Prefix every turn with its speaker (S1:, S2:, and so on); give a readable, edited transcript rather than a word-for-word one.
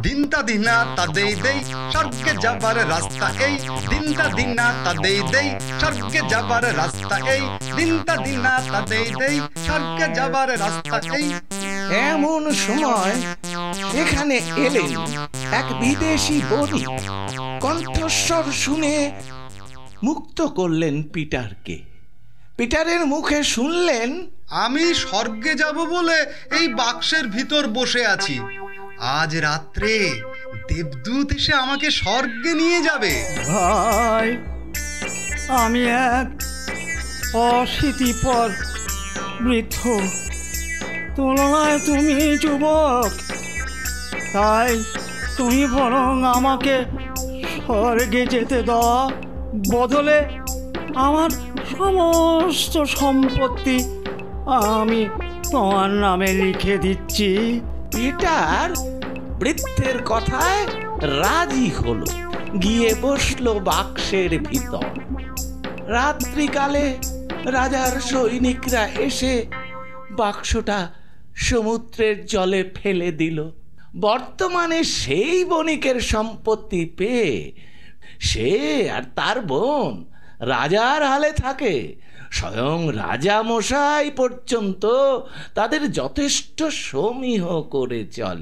S1: দিনটা দিনা তা দেই দেই স্বর্গে যাবার রাস্তা এই, দিনটা দিনা তা দেই দেই স্বর্গে যাবার রাস্তা এই, দিনটা দিনা তা দেই দেই স্বর্গে যাবার রাস্তা এই।
S2: এমন সময় এখানে এলেন এক বিদেশি বণিক। কণ্ঠস্বর শুনে মুক্ত করলেন পিটারকে। পিটারের মুখে শুনলেন,
S1: আমি স্বর্গে যাব বলে এই বাক্সের ভিতর বসে আছি। আজ রাত্রে দেবদূত এসে আমাকে স্বর্গে নিয়ে যাবে।
S3: ভাই, আমি এক অশীতিপর বৃদ্ধ, তুলনায় তুমি যুবক। তাই তুমি বরং আমাকে স্বর্গে যেতে দাও, বদলে আমার সমস্ত সম্পত্তি আমি তোমার নামে লিখে দিচ্ছি।
S2: পিটার বৃদ্ধের কথায় রাজি হলো, গিয়ে বসলো বাক্সের ভিতর। রাত্রিকালে রাজার সৈনিকরা এসে বাক্সটা সমুদ্রের জলে ফেলে দিল। বর্তমানে সেই বণিকের সম্পত্তি পেয়ে সে আর তার বোন রাজার হালে থাকে। স্বয়ং রাজা মশাই পর্যন্ত তাদের যথেষ্ট সমীহ করে চলে।